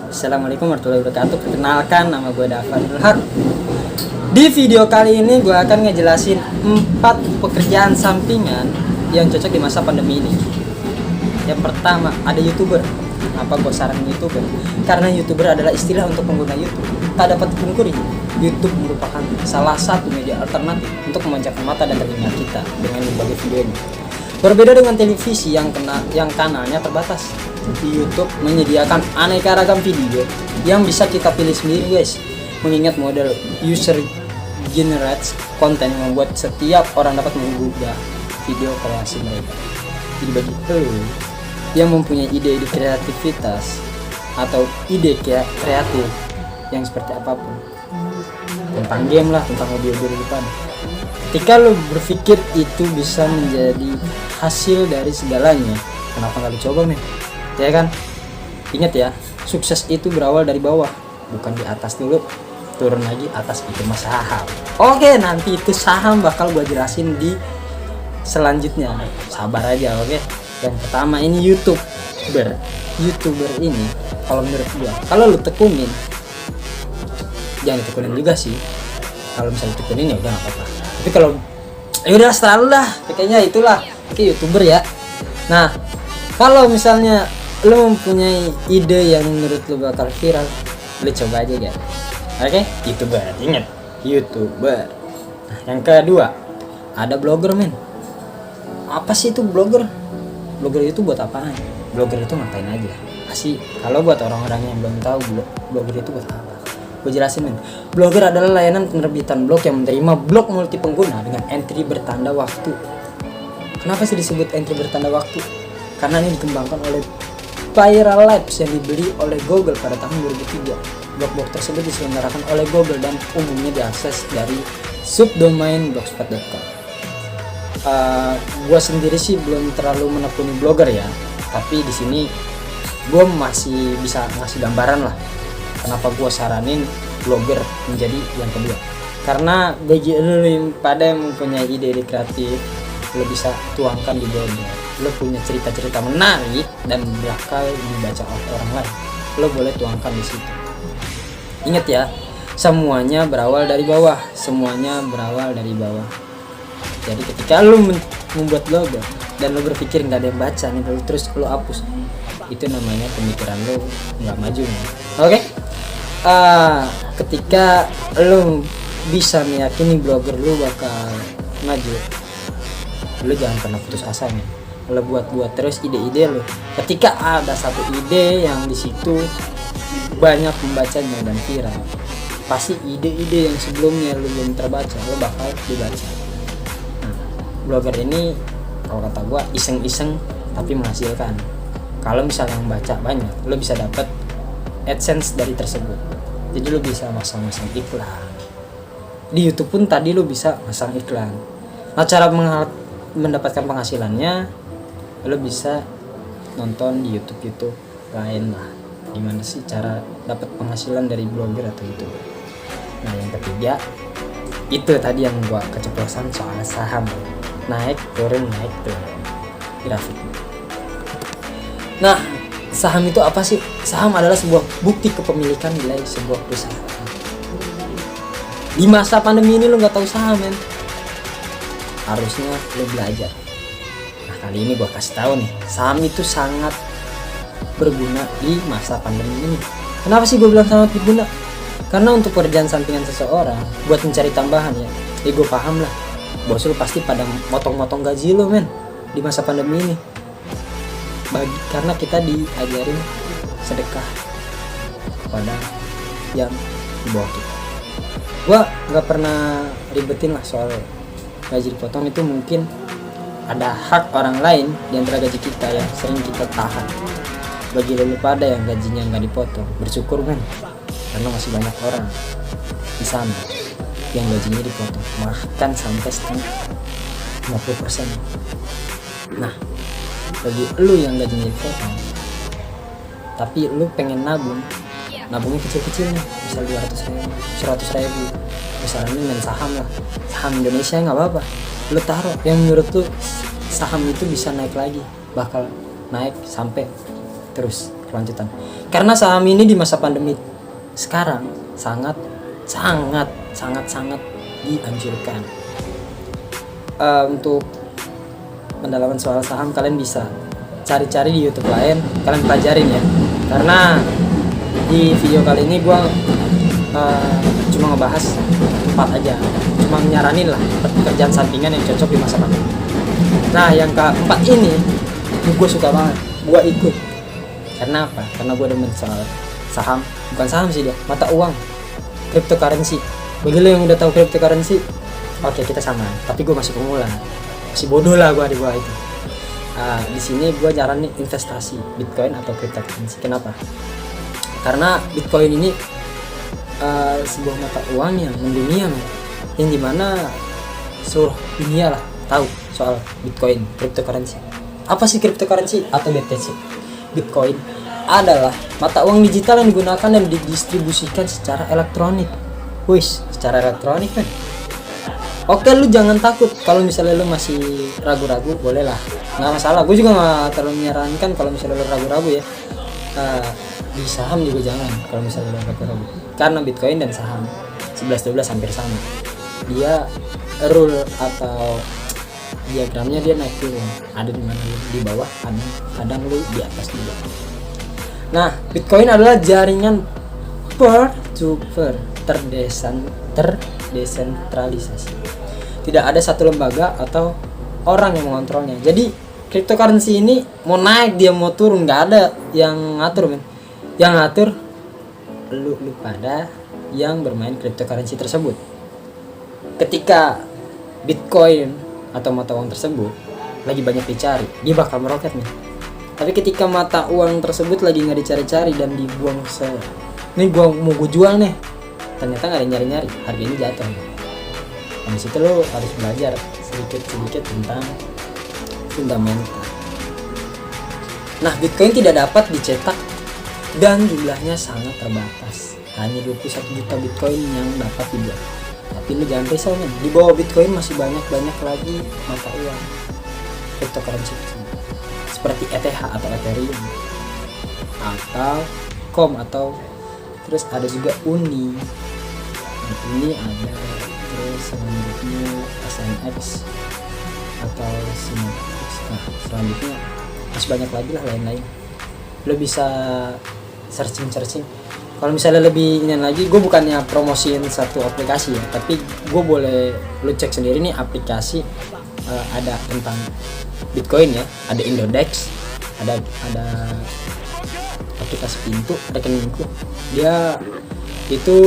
Assalamualaikum warahmatullahi wabarakatuh. Perkenalkan, nama gue Dafan Haq. Di video kali ini gue akan ngejelasin 4 pekerjaan sampingan yang cocok di masa pandemi ini. Yang pertama, ada YouTuber. Apa gue saranin YouTuber? Karena YouTuber adalah istilah untuk pengguna YouTube. Tak dapat dipungkiri, YouTube merupakan salah satu media alternatif untuk memanjakan mata dan telinga kita dengan berbagai videonya. Berbeda dengan televisi yang kanalnya terbatas, di YouTube menyediakan aneka ragam video yang bisa kita pilih sendiri, guys. Mengingat model user generates konten yang membuat setiap orang dapat menggugah video kreasi mereka. Jadi bagi lo yang mempunyai ide kreativitas atau ide kreatif yang seperti apapun, tentang game lah, tentang audio depan, ketika lo berpikir itu bisa menjadi hasil dari segalanya, kenapa nggak lo coba, men? Ya kan? Ingat ya, sukses itu berawal dari bawah, bukan di atas dulu, turun lagi atas itu mah saham. Oke, nanti itu saham bakal gue jelasin di selanjutnya, sabar aja. Oke, yang pertama ini YouTuber ini, kalau menurut gue, kalau lu tekunin, jangan ditekunin juga sih. Kalau misalnya tekunin ya udah nggak apa-apa, tapi kalau ya udah selalu lah, kayaknya itulah oke YouTuber ya. Nah, kalau misalnya lu mempunyai ide yang menurut lu bakal viral, lu coba aja, guys. Oke, YouTuber, ingat YouTuber. Nah, yang kedua ada blogger, men. Apa sih itu blogger? Blogger itu buat apaan? Blogger itu ngapain aja? Asih, kalau buat orang-orang yang belum tahu blogger itu buat apa, gue jelasin, men. Blogger adalah layanan penerbitan blog yang menerima blog multi pengguna dengan entry bertanda waktu. Kenapa sih disebut entry bertanda waktu? Karena ini dikembangkan oleh Viral Labs yang dibeli oleh Google pada tahun 2003. Blog-blog tersebut diselenggarakan oleh Google dan umumnya diakses dari subdomain blogspot.com. Gue sendiri sih belum terlalu menekuni blogger ya, tapi di sini gue masih bisa ngasih gambaran lah kenapa gue saranin blogger menjadi yang kedua. Karena bagi lo yang pada yang mempunyai ide kreatif, lo bisa tuangkan di blognya. Lo punya cerita-cerita menarik dan bakal dibaca oleh orang lain, lo boleh tuangkan di situ. Ingat ya, semuanya berawal dari bawah, Jadi ketika lo membuat blogger dan lo berpikir nggak ada yang baca nih, lalu terus lo hapus, itu namanya pemikiran lo nggak maju. Oke? Ketika lo bisa meyakini blogger lo bakal maju, lo jangan pernah putus asa nih. Lo buat terus ide-ide lo. Ketika ada satu ide yang di situ banyak pembacanya dan viral, pasti ide-ide yang sebelumnya lo belum terbaca lo bakal dibaca. Nah, blogger ini kalau kata gua iseng-iseng tapi menghasilkan. Kalau misalnya yang baca banyak, lo bisa dapat AdSense dari tersebut. Jadi lo bisa masang-masang iklan. Di YouTube pun tadi lo bisa masang iklan. Nah, cara mendapatkan penghasilannya, lo bisa nonton di YouTube lain lah. Gimana sih cara dapat penghasilan dari blogger atau YouTuber? Nah, yang ketiga itu tadi yang gua keceplosan soal saham, naik turun grafik. Nah, saham itu apa sih? Saham adalah sebuah bukti kepemilikan nilai sebuah perusahaan. Di masa pandemi ini lo nggak tahu saham, men, harusnya lo belajar. Nah, kali ini gua kasih tahu nih, saham itu sangat berguna di masa pandemi ini. Kenapa sih gue bilang sangat berguna? Karena untuk pekerjaan sampingan seseorang buat mencari tambahan ya gue paham lah, bos lo pasti pada motong-motong gaji lo, men, di masa pandemi ini. Karena kita diajarin sedekah kepada yang di bawah kita. Gue nggak pernah ribetin lah soal gaji dipotong. Itu mungkin ada hak orang lain di antara gaji kita yang sering kita tahan. Bagi lo pada yang gajinya nggak dipotong, bersyukur, men, karena masih banyak orang di sana yang gajinya dipotong, bahkan sampai 50%. Nah, bagi lo yang gajinya dipotong tapi lo pengen nabungnya kecil-kecil nih, misal 200.000, 100.000, misalnya main saham lah, saham Indonesia nggak apa-apa, lo taruh yang menurut lo saham itu bisa naik lagi, bakal naik sampai terus kelanjutan. Karena saham ini di masa pandemi sekarang sangat dianjurkan. Untuk pendalaman soal saham kalian bisa cari-cari di YouTube lain, kalian pelajarin ya. Karena di video kali ini gue cuma ngebahas 4 aja, cuma nyaranin lah pekerjaan sampingan yang cocok di masa pandemi. Nah yang keempat ini gue suka banget, gue ikut. Karena apa? Karena gue demen soal saham, bukan saham sih dia, mata uang, cryptocurrency. Bagi lo yang udah tahu cryptocurrency, oke kita sama. Tapi gue masih pemula, masih bodoh lah gue itu. Di sini gue nyaranin investasi Bitcoin atau cryptocurrency. Kenapa? Karena Bitcoin ini sebuah mata uang yang mendunia, yang dimana seluruh dunia lah tahu soal Bitcoin, cryptocurrency. Apa sih cryptocurrency atau BTC? Bitcoin adalah mata uang digital yang digunakan dan didistribusikan secara elektronik. Secara elektronik kan. Oke, lu jangan takut kalau misalnya lu masih ragu-ragu, boleh lah, nggak masalah. Gue juga nggak terlalu menyarankan kalau misalnya lu ragu-ragu ya. Di saham juga jangan kalau misalnya lu ragu-ragu. Karena Bitcoin dan saham 11-12 hampir sama. Dia rule atau diagramnya dia naik turun, ada di mana di bawah, kadang lu di atas juga. Nah, Bitcoin adalah jaringan peer to peer terdesentralisasi. Tidak ada satu lembaga atau orang yang mengontrolnya. Jadi cryptocurrency ini mau naik dia mau turun, nggak ada yang ngatur, men. Yang ngatur lu pada yang bermain cryptocurrency tersebut. Ketika Bitcoin atau mata uang tersebut lagi banyak dicari, dia bakal meroket nih. Tapi ketika mata uang tersebut lagi nggak dicari-cari dan dibuang nih gue mau gue jual nih, ternyata nggak ada yang nyari-nyari, harganya jatuh. Dan disitu lo harus belajar sedikit tentang fundamental. Nah, Bitcoin tidak dapat dicetak dan jumlahnya sangat terbatas. Hanya 21 juta Bitcoin yang dapat dibuat. Tapi lu jangan risau, men. Di bawah Bitcoin masih banyak lagi mata uang cryptocurrency seperti ETH atau Ethereum atau COM atau terus ada juga Uni. Nah, ini ada terus selanjutnya SNX atau Synthetix. Nah, selanjutnya masih banyak lagi lah lain-lain. Lo bisa searching. Kalau misalnya lebih ini lagi, gue bukannya promosiin satu aplikasi ya, tapi gue boleh lu cek sendiri nih aplikasi. Ada tentang Bitcoin ya, ada Indodex, ada aplikasi Pintu, rekeningku. Dia itu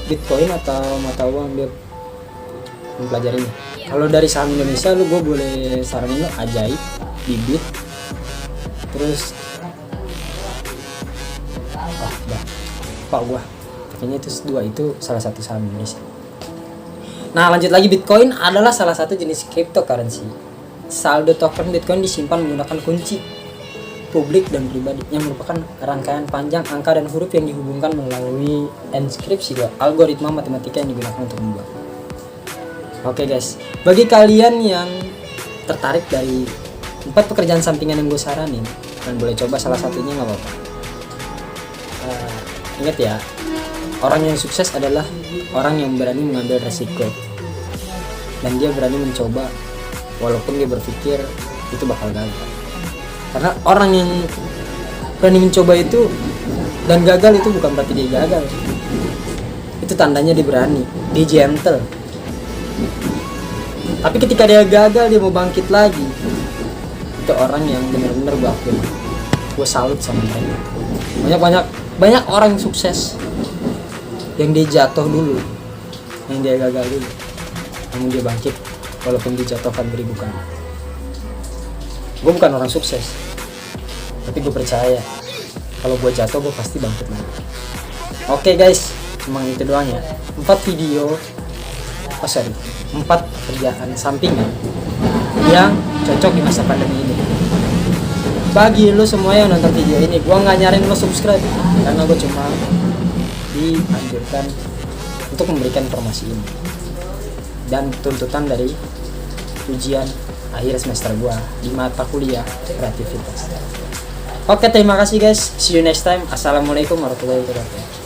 Bitcoin atau mata uang dia mempelajarinya. Kalau dari saham Indonesia gue boleh saranin lo Ajaib, Bibit, terus Pak gua kayaknya itu dua itu salah satu saham Indonesia. Nah, lanjut lagi, Bitcoin adalah salah satu jenis cryptocurrency. Saldo token Bitcoin disimpan menggunakan kunci publik dan pribadi yang merupakan rangkaian panjang angka dan huruf yang dihubungkan melalui inskripsi algoritma matematika yang digunakan untuk membuat. Oke guys, bagi kalian yang tertarik dari 4 pekerjaan sampingan yang gue saranin, kalian boleh coba salah satunya, nggak apa-apa. Ingat ya, orang yang sukses adalah orang yang berani mengambil resiko dan dia berani mencoba walaupun dia berpikir itu bakal gagal. Karena orang yang berani mencoba itu dan gagal itu bukan berarti dia gagal. Itu tandanya dia berani, dia gentle. Tapi ketika dia gagal, dia mau bangkit lagi, itu orang yang benar-benar gue akuin, gue salut sama mereka. Banyak orang yang sukses yang dia jatuh dulu, yang dia gagal dulu, namun dia bangkit walaupun dijatuhkan beribu kali. Gue bukan orang sukses, tapi gue percaya kalau gue jatuh gue pasti bangkit lagi. Oke guys, cuma itu doang ya. 4 pekerjaan sampingan yang cocok di masa pandemi ini. Bagi lu semua yang nonton video ini, gue nggak nyarin lu subscribe karena gue cuma dianjurkan untuk memberikan informasi ini dan tuntutan dari ujian akhir semester gua di mata kuliah kreativitas. Oke, terima kasih guys. See you next time. Assalamualaikum warahmatullahi wabarakatuh.